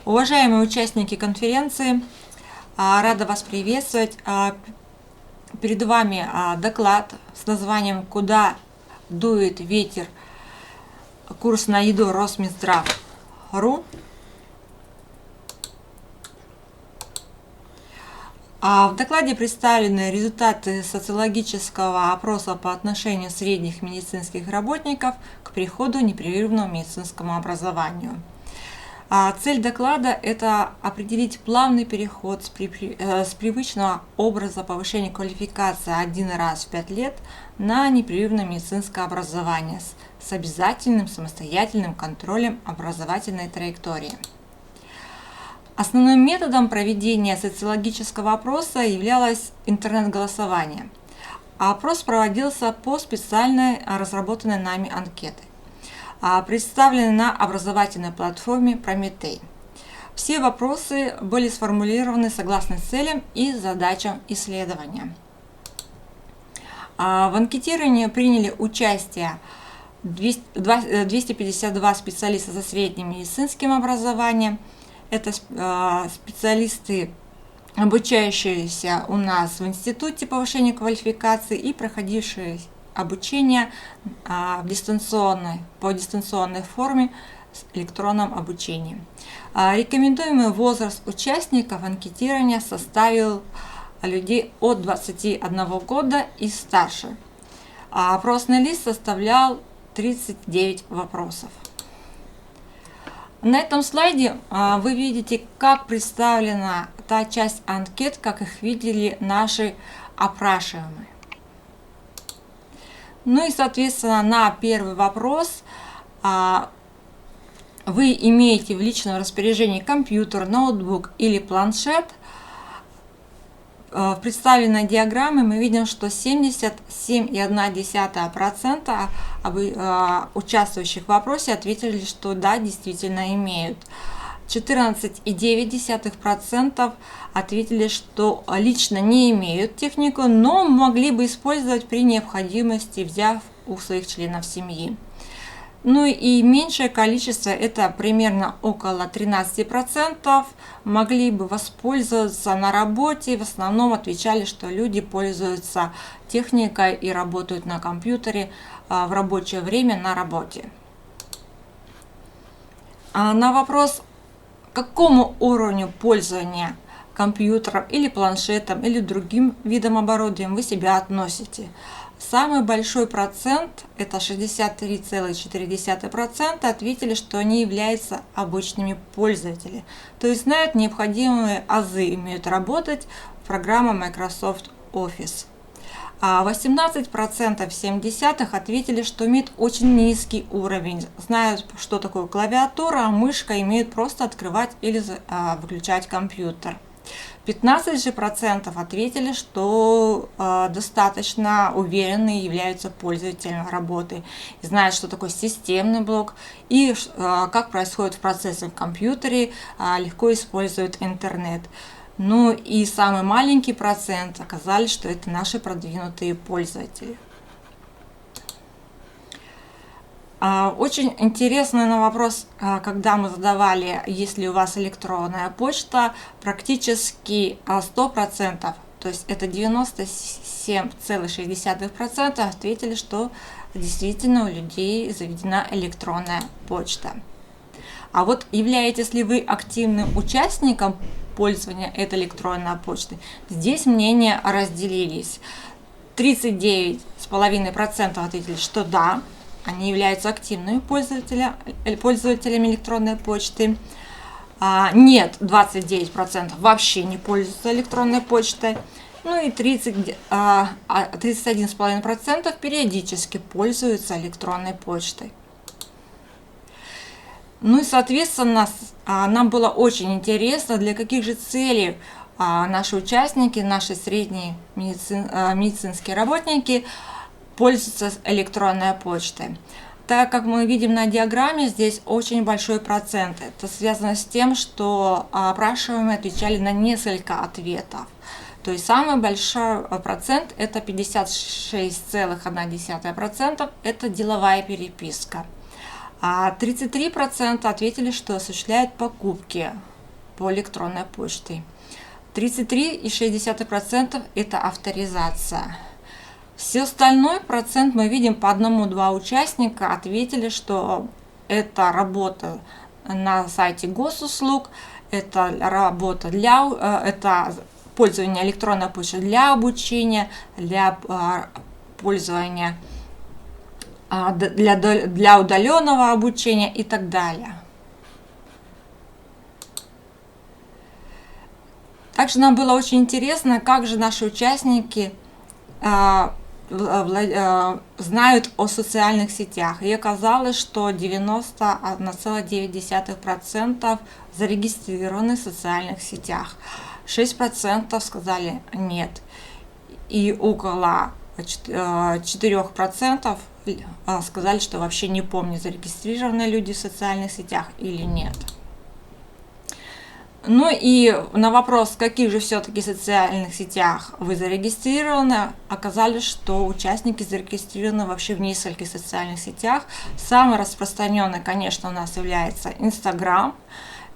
Уважаемые участники конференции, рада вас приветствовать. Перед вами доклад с названием «Куда дует ветер. Курс на еду Росминздрав.ру». В докладе представлены результаты социологического опроса по отношению средних медицинских работников к переходу к непрерывному медицинскому образованию. Цель доклада – это определить плавный переход с привычного образа повышения квалификации один раз в 5 лет на непрерывное медицинское образование с обязательным самостоятельным контролем образовательной траектории. Основным методом проведения социологического опроса являлось интернет-голосование. Опрос проводился по специальной разработанной нами анкете, представленной на образовательной платформе Прометей. Все вопросы были сформулированы согласно целям и задачам исследования. В анкетировании приняли участие 252 специалиста со средним медицинским образованием. Это специалисты, обучающиеся у нас в Институте повышения квалификации и проходившие обучение по дистанционной форме с электронным обучением. Рекомендуемый возраст участников анкетирования составил людей от 21 года и старше. Опросный лист составлял 39 вопросов. На этом слайде вы видите, как представлена та часть анкет, как их видели наши опрашиваемые. Ну и, соответственно, на первый вопрос: вы имеете в личном распоряжении компьютер, ноутбук или планшет? В представленной диаграмме мы видим, что 77,1% участвующих в вопросе ответили, что да, действительно имеют. 14,9% ответили, что лично не имеют технику, но могли бы использовать при необходимости, взяв у своих членов семьи. Ну и меньшее количество, это примерно около 13%, могли бы воспользоваться на работе. В основном отвечали, что люди пользуются техникой и работают на компьютере в рабочее время на работе. На вопрос, к какому уровню пользования компьютером или планшетом или другим видом оборудования вы себя относите? Самый большой процент, это 63,4%, ответили, что они являются обычными пользователями, то есть знают необходимые азы, умеют работать в программе Microsoft Office. 18,7% ответили, что имеют очень низкий уровень, знают, что такое клавиатура, а мышка, имеют просто открывать или выключать компьютер. 15% ответили, что достаточно уверенные являются пользователями работы, знают, что такое системный блок и как происходит процессы в компьютере, легко используют интернет. Ну и самый маленький процент оказались, что это наши продвинутые пользователи. Очень интересный на вопрос, когда мы задавали, есть ли у вас электронная почта, практически 100%, то есть это 97,6% ответили, что действительно у людей заведена электронная почта. А вот являетесь ли вы активным участником пользования этой электронной почты? Здесь мнения разделились. 39,5% ответили, что да, они являются активными пользователями электронной почты. Нет, 29% вообще не пользуются электронной почтой. Ну и 31,5% периодически пользуются электронной почтой. Ну и, соответственно, нам было очень интересно, для каких же целей наши участники, наши средние медицинские работники пользуются электронной почтой. Так как мы видим на диаграмме, здесь очень большой процент. Это связано с тем, что опрашиваемые отвечали на несколько ответов. То есть самый большой процент, это 56,1%, это деловая переписка. А 33% ответили, что осуществляют покупки по электронной почте. 33,6% это авторизация. Все остальной процент мы видим по 1-2 участника ответили, что это работа на сайте госуслуг, это работа это пользование электронной почтой для обучения, для пользования для удаленного обучения и так далее. Также нам было очень интересно, как же наши участники знают о социальных сетях. И оказалось, что 91,9% зарегистрированы в социальных сетях. 6% сказали нет. И около 4% сказали, что вообще не помнят, зарегистрированы люди в социальных сетях или нет. Ну и на вопрос, в каких же все-таки социальных сетях вы зарегистрированы, оказалось, что участники зарегистрированы вообще в нескольких социальных сетях. Самый распространенный, конечно, у нас является Инстаграм,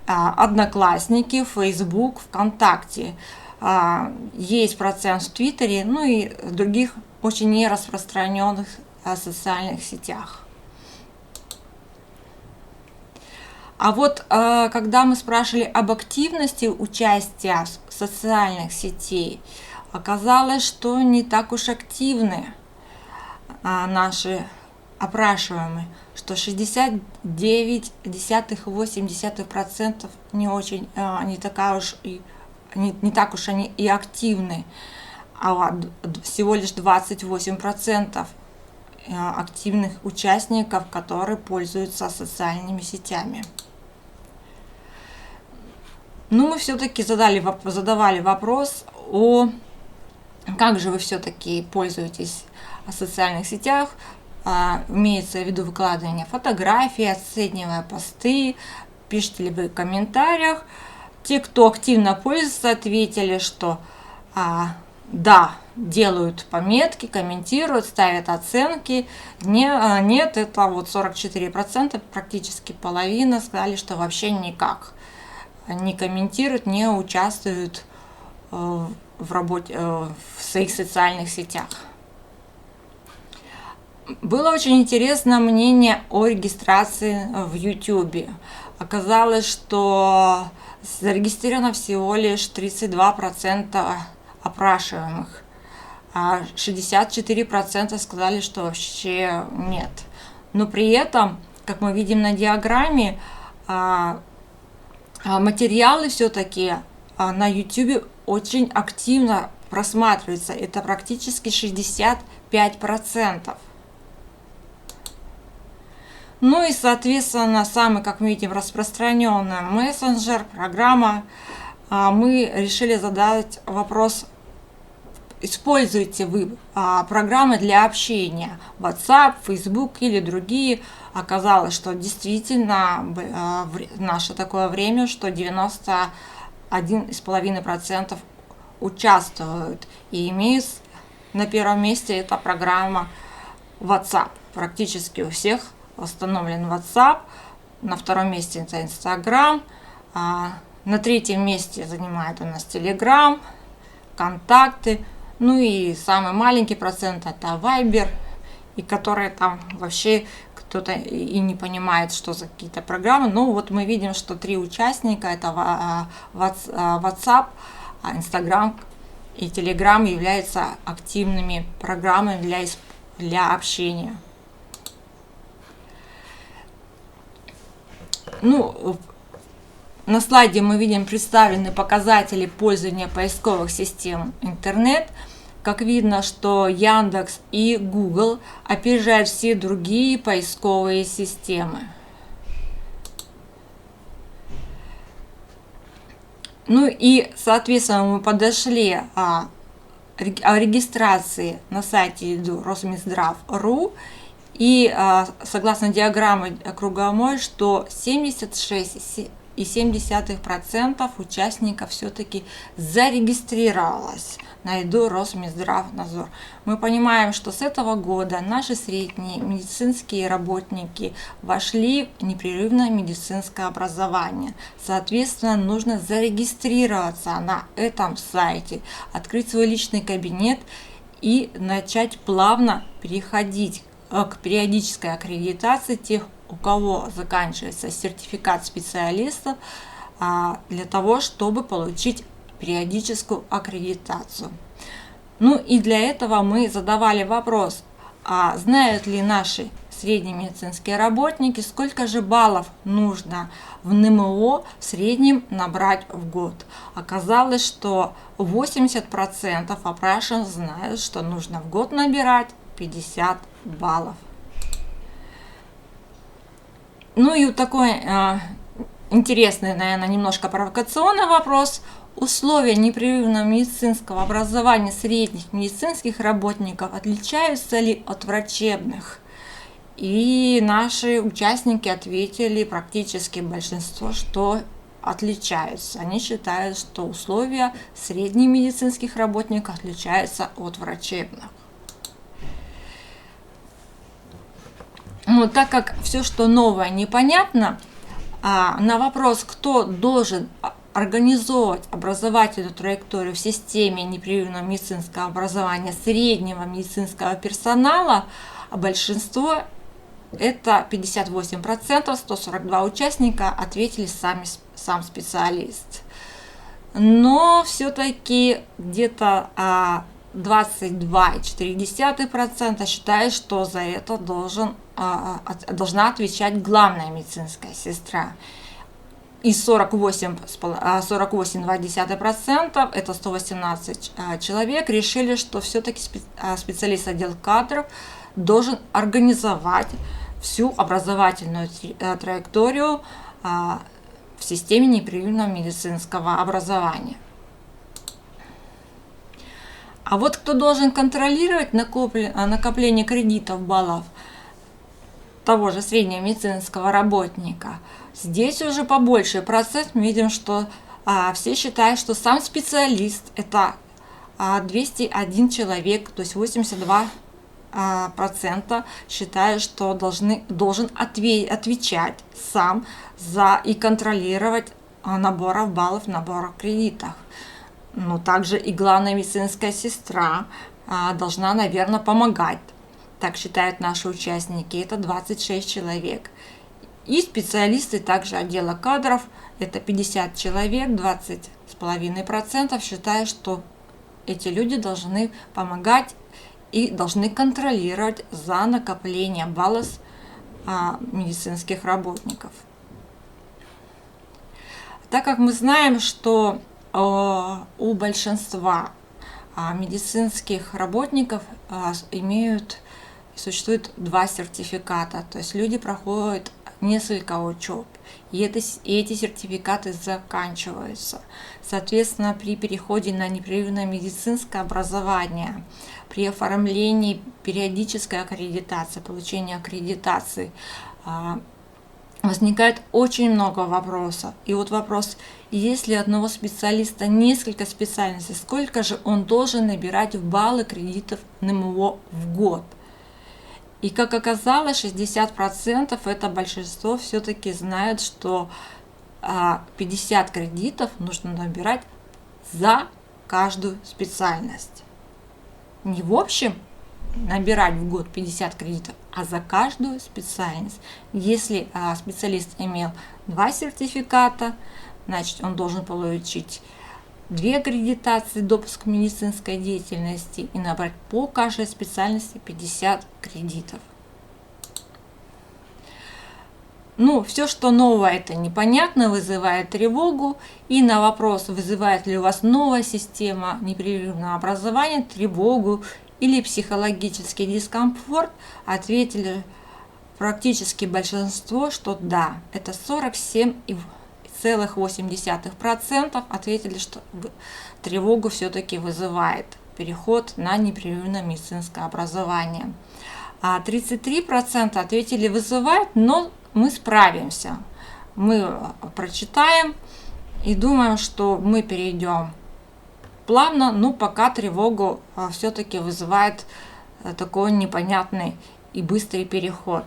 Одноклассники, Фейсбук, ВКонтакте. Есть процент в Твиттере, ну и других очень нераспространенных социальных сетях. А вот когда мы спрашивали об активности участия в социальных сетей, оказалось, что не так уж активны наши опрашиваемые, что 69,8% не так уж они и активны, а всего лишь 28% активных участников, которые пользуются социальными сетями. Ну, мы все-таки задавали вопрос как же вы все-таки пользуетесь в социальных сетях. Имеется в виду выкладывание фотографий, оценивая посты, пишете ли вы в комментариях. Те, кто активно пользуется, ответили, что да, делают пометки, комментируют, ставят оценки. Нет, это вот 44%, практически половина сказали, что вообще никак не комментируют, не участвуют в работе в своих социальных сетях. Было очень интересно мнение о регистрации в YouTube. Оказалось, что зарегистрировано всего лишь 32% опрашиваемых, а 64% сказали, что вообще нет. Но при этом, как мы видим на диаграмме, материалы все-таки на YouTube очень активно просматриваются. Это практически 65%. Ну и, соответственно, самый, как мы видим, распространенный мессенджер, программа. Мы решили задать вопрос: используете вы программы для общения, WhatsApp, Facebook или другие? Оказалось, что действительно в наше такое время, что 91,5% участвуют и имеют на первом месте эта программа WhatsApp. Практически у всех установлен WhatsApp, на втором месте это Instagram, на третьем месте занимает у нас Telegram, контакты, ну и самый маленький процент это Viber, и которые там вообще кто-то и не понимает, что за какие-то программы. Но вот мы видим, что 3 участника, это WhatsApp, Instagram и Telegram, являются активными программами для общения. Ну, на слайде мы видим представлены показатели пользования поисковых систем интернет. Как видно, что Яндекс и Google опережают все другие поисковые системы. Ну и, соответственно, мы подошли о регистрации на сайте Росминздрав.ру. И согласно диаграмме круговой, что 76 9,7% участников все-таки зарегистрировалось на ЕДУ Росминздравнадзор. Мы понимаем, что с этого года наши средние медицинские работники вошли в непрерывное медицинское образование. Соответственно, нужно зарегистрироваться на этом сайте, открыть свой личный кабинет и начать плавно переходить к периодической аккредитации тех, у кого заканчивается сертификат специалистов, для того, чтобы получить периодическую аккредитацию. Ну и для этого мы задавали вопрос, знают ли наши средние медицинские работники, сколько же баллов нужно в НМО в среднем набрать в год. Оказалось, что 80% опрашиваемых знают, что нужно в год набирать 50 баллов. Ну и такой интересный, наверное, немножко провокационный вопрос. Условия непрерывного медицинского образования средних медицинских работников отличаются ли от врачебных? И наши участники ответили практически большинство, что отличаются. Они считают, что условия средних медицинских работников отличаются от врачебных. Ну, так как все, что новое, непонятно, на вопрос, кто должен организовывать образовательную траекторию в системе непрерывного медицинского образования среднего медицинского персонала, большинство, это 58%, 142 участника ответили сам специалист. Но все-таки где-то 22,4% считают, что за это должна отвечать главная медицинская сестра. И 48,2%, это 118 человек, решили, что все-таки специалист отдела кадров должен организовать всю образовательную траекторию в системе непрерывного медицинского образования. А вот кто должен контролировать накопление кредитов, баллов того же среднего медицинского работника, здесь уже побольше процент. Мы видим, что все считают, что сам специалист – это 201 человек, то есть 82% считают, что должен отвечать сам за и контролировать набор баллов, набор кредитов. Но также и главная медицинская сестра должна, наверное, помогать. Так считают наши участники, это 26 человек. И специалисты также отдела кадров, это 50 человек, 20,5% считают, что эти люди должны помогать и должны контролировать за накоплением баллов медицинских работников. Так как мы знаем, что у большинства медицинских работников существует два сертификата, то есть люди проходят несколько учеб, и эти сертификаты заканчиваются. Соответственно, при переходе на непрерывное медицинское образование, при оформлении периодической аккредитации, получении аккредитации, возникает очень много вопросов. И вот вопрос, если одного специалиста несколько специальностей, сколько же он должен набирать в баллы кредитов НМО в год? И как оказалось, 60% это большинство все-таки знают, что 50 кредитов нужно набирать за каждую специальность. Не в общем набирать в год 50 кредитов, а за каждую специальность. Если специалист имел 2 сертификата, значит он должен получить 2 аккредитации, допуск к медицинской деятельности и набрать по каждой специальности 50 кредитов. Ну, все, что новое, это непонятно, вызывает тревогу. И на вопрос, вызывает ли у вас новая система непрерывного образования тревогу или психологический дискомфорт, ответили практически большинство, что да, это 47,8% ответили, что тревогу все-таки вызывает переход на непрерывное медицинское образование. А 33% ответили вызывает, но мы справимся. мы прочитаем и думаем, что мы перейдем плавно, но пока тревогу все-таки вызывает такой непонятный и быстрый переход.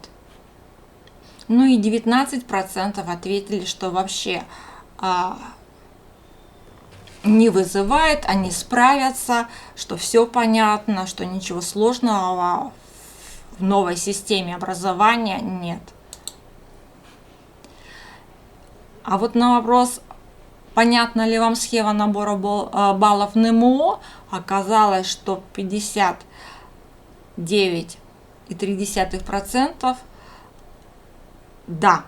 Ну и 19% ответили, что вообще не вызывает, они справятся, что все понятно, что ничего сложного в новой системе образования нет. А вот на вопрос, понятна ли вам схема набора баллов НМО, оказалось, что 59,3% да,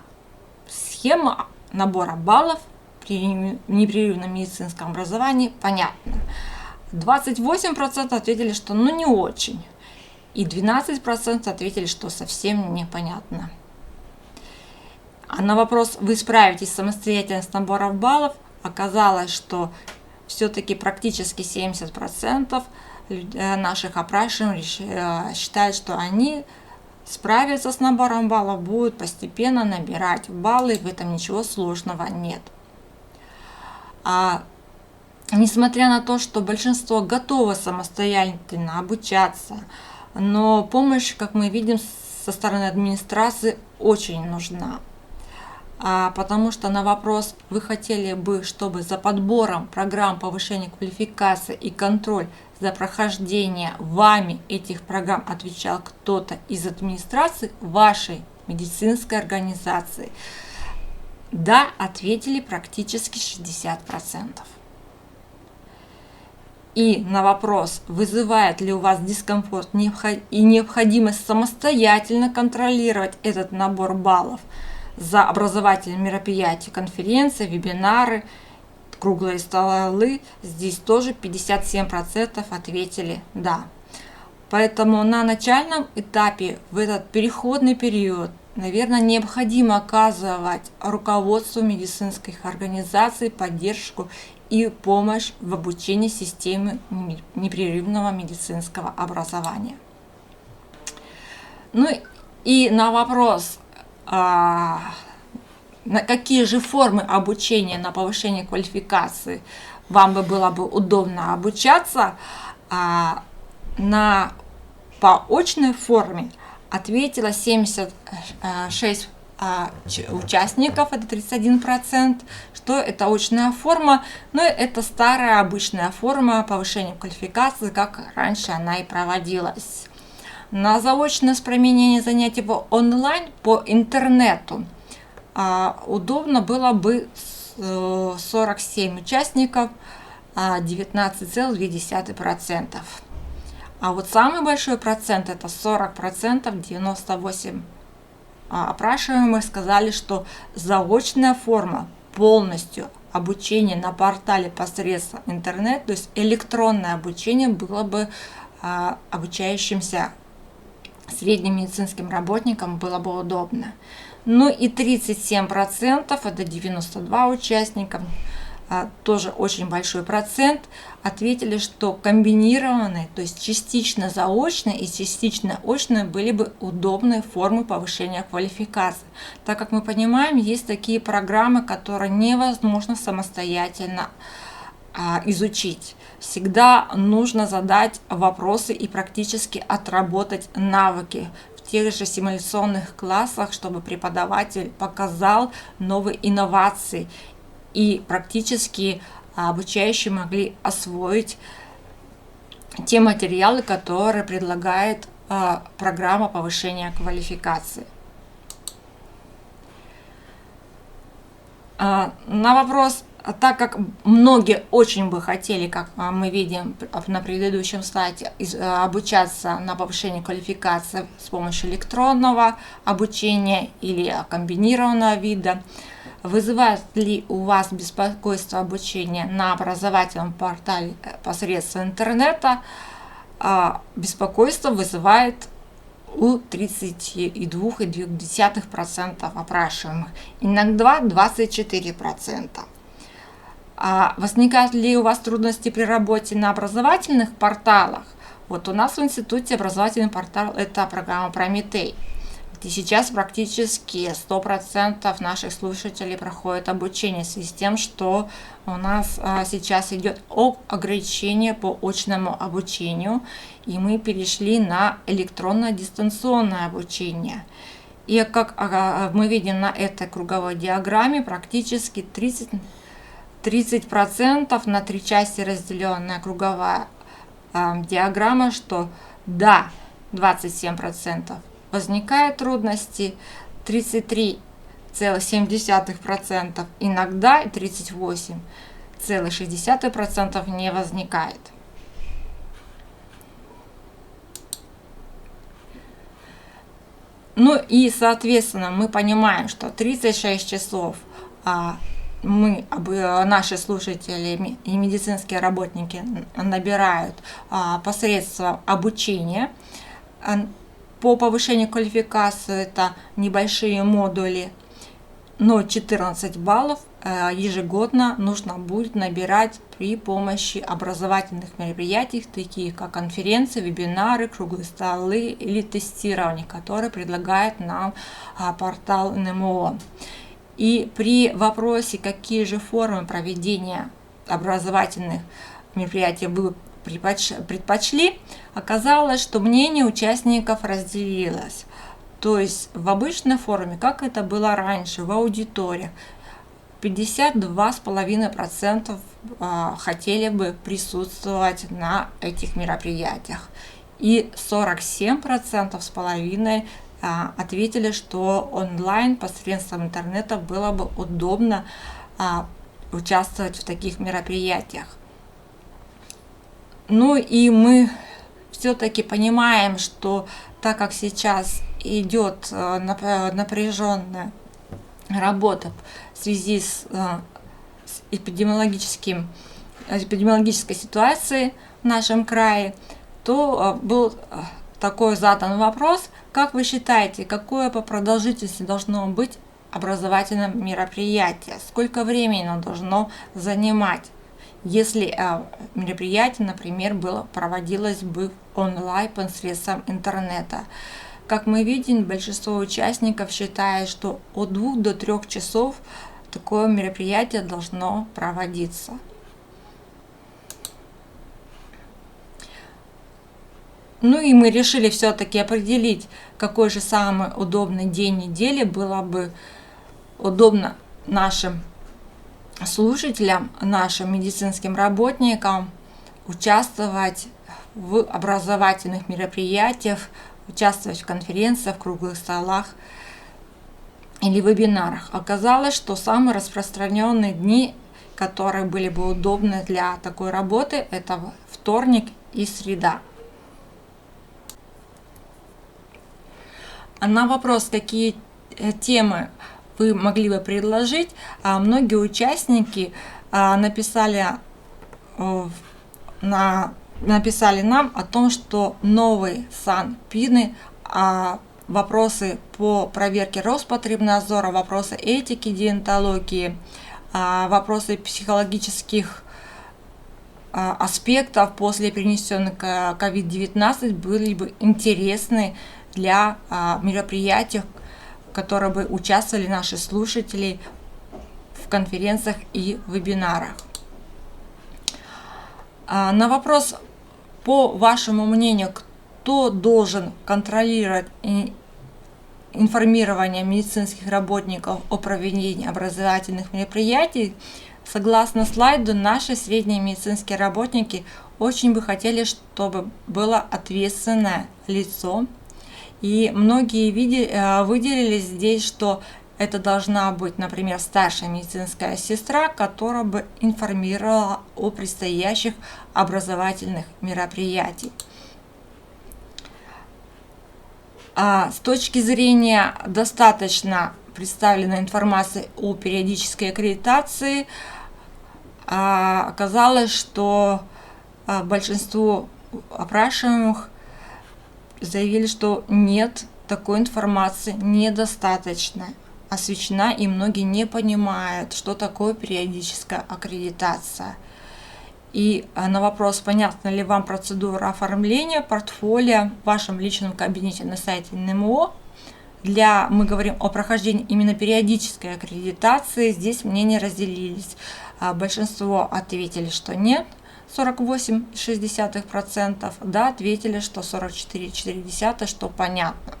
схема набора баллов при непрерывном медицинском образовании понятна. 28% ответили, что ну не очень. И 12% ответили, что совсем непонятно. А на вопрос, вы справитесь самостоятельно с набором баллов, оказалось, что все-таки практически 70% наших опрашиваемых считают, что они справятся с набором баллов, будут постепенно набирать баллы, в этом ничего сложного нет. Несмотря на то, что большинство готово самостоятельно обучаться, но помощь, как мы видим, со стороны администрации очень нужна. Потому что на вопрос, вы хотели бы, чтобы за подбором программ повышения квалификации и контроль за прохождение вами этих программ отвечал кто-то из администрации вашей медицинской организации? Да, ответили практически 60%. И на вопрос, вызывает ли у вас дискомфорт и необходимость самостоятельно контролировать этот набор баллов за образовательные мероприятия, конференции, вебинары, круглые столы, здесь тоже 57% ответили «да». Поэтому на начальном этапе, в этот переходный период, наверное, необходимо оказывать руководству медицинских организаций поддержку и помощь в обучении системы непрерывного медицинского образования. Ну и на вопрос, на какие же формы обучения на повышение квалификации вам было бы удобно обучаться, на по очной форме ответило 76 участников, это 31%, что это очная форма, но это старая обычная форма повышения квалификации, как раньше она и проводилась. На заочное применение занятий онлайн по интернету удобно было бы 47 участников, 19,2%. А вот самый большой процент, это 40%, 98 опрашиваемых сказали, что заочная форма полностью обучение на портале посредством интернета, то есть электронное обучение, было бы обучающимся средним медицинским работникам было бы удобно. Ну и 37%, это 92 участника, тоже очень большой процент, ответили, что комбинированные, то есть частично заочные и частично очные были бы удобные формы повышения квалификации. Так как мы понимаем, есть такие программы, которые невозможно самостоятельно изучить. Всегда нужно задать вопросы и практически отработать навыки в тех же симуляционных классах, чтобы преподаватель показал новые инновации и практически обучающие могли освоить те материалы, которые предлагает программа повышения квалификации. На вопрос, так как многие очень бы хотели, как мы видим на предыдущем слайде, обучаться на повышение квалификации с помощью электронного обучения или комбинированного вида, вызывает ли у вас беспокойство обучения на образовательном портале посредством интернета? Беспокойство вызывает у 32,2% опрашиваемых, иногда 24%. Возникают ли у вас трудности при работе на образовательных порталах? Вот у нас в институте образовательный портал – это программа «Прометей». И сейчас практически 100% наших слушателей проходят обучение в связи с тем, что у нас сейчас идет ограничение по очному обучению, и мы перешли на электронно-дистанционное обучение. И как мы видим на этой круговой диаграмме, практически 30% на 3 части разделенная круговая диаграмма, что да, 27% возникают трудности, 33,7% иногда и 38,6% не возникает. Ну и, соответственно, мы понимаем, что 36 часов наши слушатели и медицинские работники набирают посредством обучения. По повышению квалификации это небольшие модули, но 14 баллов ежегодно нужно будет набирать при помощи образовательных мероприятий, таких как конференции, вебинары, круглые столы или тестирование, которые предлагает нам портал НМО. И при вопросе, какие же формы проведения образовательных мероприятий вы предпочли, оказалось, что мнение участников разделилось. То есть в обычной форме, как это было раньше, в аудиториях, 52,5% хотели бы присутствовать на этих мероприятиях. И 47,5% ответили, что онлайн посредством интернета было бы удобно участвовать в таких мероприятиях. Ну и мы все-таки понимаем, что так как сейчас идет напряженная работа в связи с эпидемиологической ситуацией в нашем крае, то был такой задан вопрос: как вы считаете, какое по продолжительности должно быть образовательное мероприятие? Сколько времени оно должно занимать, если мероприятие, например, проводилось бы онлайн посредством интернета? Как мы видим, большинство участников считает, что от 2 до 3 часов такое мероприятие должно проводиться. Ну и мы решили все-таки определить, какой же самый удобный день недели было бы удобно нашим слушателям, нашим медицинским работникам участвовать в образовательных мероприятиях, участвовать в конференциях, в круглых столах или вебинарах. Оказалось, что самые распространенные дни, которые были бы удобны для такой работы, это вторник и среда. А на вопрос, какие темы вы могли бы предложить, многие участники написали нам о том, что новые СанПины, вопросы по проверке Роспотребнадзора, вопросы этики, диентологии, вопросы психологических аспектов после перенесенной COVID-19 были бы интересны для мероприятий, в которых бы участвовали наши слушатели в конференциях и вебинарах. На вопрос, по вашему мнению, кто должен контролировать информирование медицинских работников о проведении образовательных мероприятий, согласно слайду, наши средние медицинские работники очень бы хотели, чтобы было ответственное лицо. И многие выделили здесь, что это должна быть, например, старшая медицинская сестра, которая бы информировала о предстоящих образовательных мероприятиях. С точки зрения достаточно представленной информации о периодической аккредитации, оказалось, что большинство опрашиваемых заявили, что нет, такой информации недостаточно освещена, и многие не понимают, что такое периодическая аккредитация. И на вопрос, понятна ли вам процедура оформления портфолио в вашем личном кабинете на сайте НМО, мы говорим о прохождении именно периодической аккредитации, здесь мнения разделились. Большинство ответили, что нет, 48,6%, да, ответили, что 44,4%, что понятно.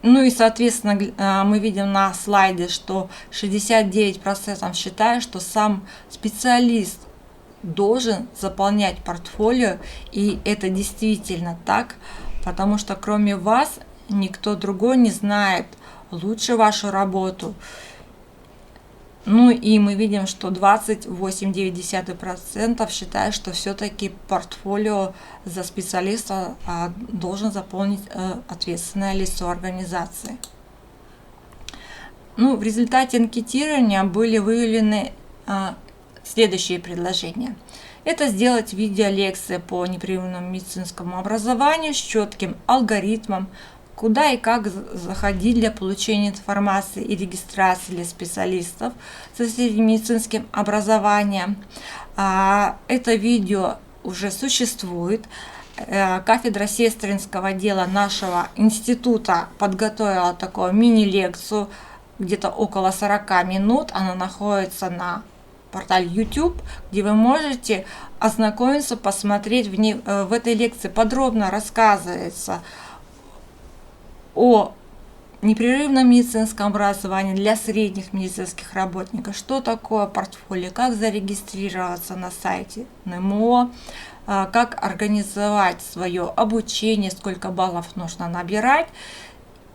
Ну и, соответственно, мы видим на слайде, что 69% считают, что сам специалист должен заполнять портфолио, и это действительно так, потому что кроме вас никто другой не знает лучше вашу работу. Ну и мы видим, что 28,9% считают, что все-таки портфолио за специалиста должен заполнить ответственное лицо организации. Ну, в результате анкетирования были выявлены следующие предложения. Это сделать видеолекции по непрерывному медицинскому образованию с четким алгоритмом, куда и как заходить для получения информации и регистрации для специалистов со средним медицинским образованием. Это видео уже существует. Кафедра сестринского дела нашего института подготовила такую мини-лекцию, где-то около 40 минут. Она находится на портале YouTube, где вы можете ознакомиться, посмотреть. В этой лекции подробно рассказывается о непрерывном медицинском образовании для средних медицинских работников, что такое портфолио, как зарегистрироваться на сайте НМО, как организовать свое обучение, сколько баллов нужно набирать.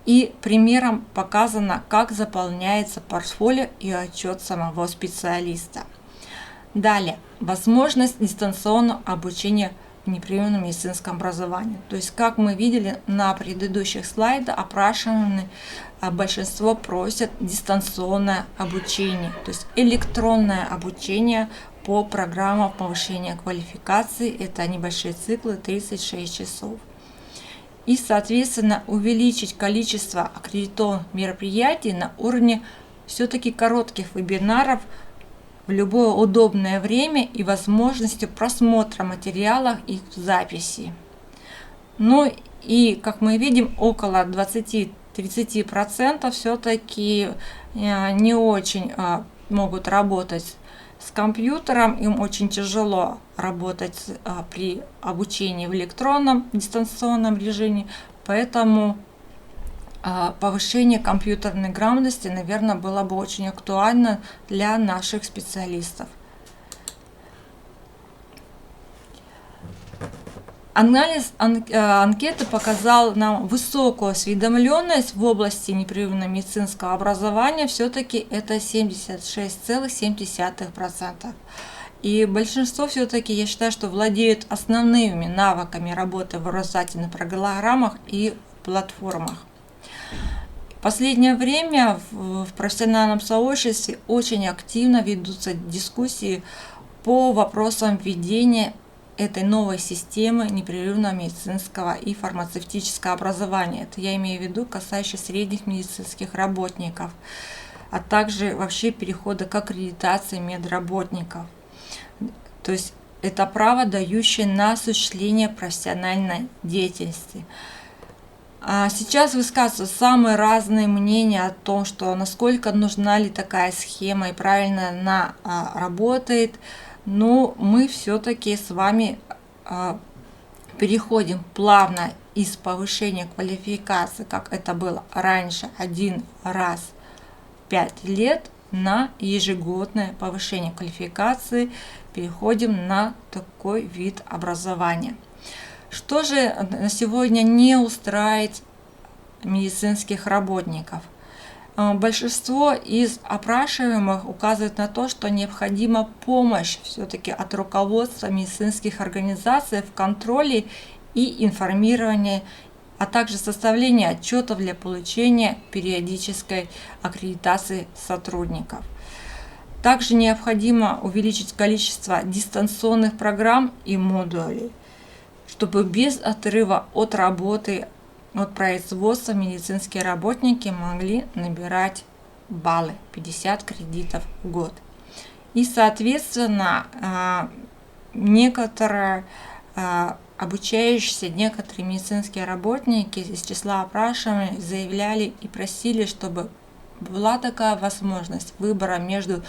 И примером показано, как заполняется портфолио и отчет самого специалиста. Далее, возможность дистанционного обучения в непрерывном медицинском образовании. То есть, как мы видели на предыдущих слайдах, опрашиваемые большинство просят дистанционное обучение, то есть электронное обучение по программам повышения квалификации. Это небольшие циклы 36 часов. И, соответственно, увеличить количество аккредитованных мероприятий на уровне все-таки коротких вебинаров в любое удобное время и возможностью просмотра материалов и их записи. Ну и, как мы видим, около 20-30% все-таки не очень могут работать с компьютером, им очень тяжело работать при обучении в электронном дистанционном режиме, поэтому повышение компьютерной грамотности, наверное, было бы очень актуально для наших специалистов. Анализ анкеты показал нам высокую осведомленность в области непрерывного медицинского образования, все-таки это 76,7%. И большинство все-таки, я считаю, что владеют основными навыками работы в образовательных программах и платформах. В последнее время в профессиональном сообществе очень активно ведутся дискуссии по вопросам введения этой новой системы непрерывного медицинского и фармацевтического образования. Это я имею в виду касающихся средних медицинских работников, а также вообще перехода к аккредитации медработников. То есть это право, дающее на осуществление профессиональной деятельности. Сейчас высказываются самые разные мнения о том, что насколько нужна ли такая схема и правильно она работает. Но мы все-таки с вами переходим плавно из повышения квалификации, как это было раньше, один раз в 5 лет, на ежегодное повышение квалификации, переходим на такой вид образования. Что же на сегодня не устраивает медицинских работников? Большинство из опрашиваемых указывает на то, что необходима помощь все-таки от руководства медицинских организаций в контроле и информировании, а также составлении отчетов для получения периодической аккредитации сотрудников. Также необходимо увеличить количество дистанционных программ и модулей, чтобы без отрыва от работы, от производства медицинские работники могли набирать баллы, 50 кредитов в год. И, соответственно, некоторые обучающиеся некоторые медицинские работники из числа опрашиваемых заявляли и просили, чтобы была такая возможность выбора между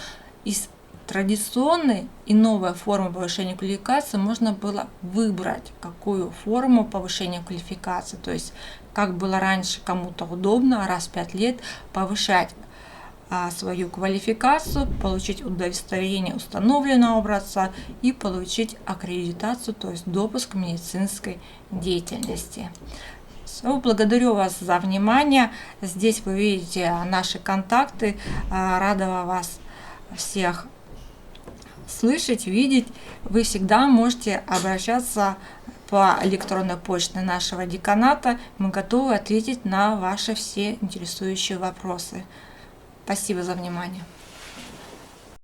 традиционной и новой формой повышения квалификации, можно было выбрать, какую форму повышения квалификации. То есть, как было раньше кому-то удобно, раз в 5 лет повышать свою квалификацию, получить удостоверение установленного образца и получить аккредитацию, то есть допуск к медицинской деятельности. Все, благодарю вас за внимание. Здесь вы видите наши контакты. Рада вас всех слышать, видеть. Вы всегда можете обращаться по электронной почте нашего деканата. Мы готовы ответить на ваши все интересующие вопросы. Спасибо за внимание.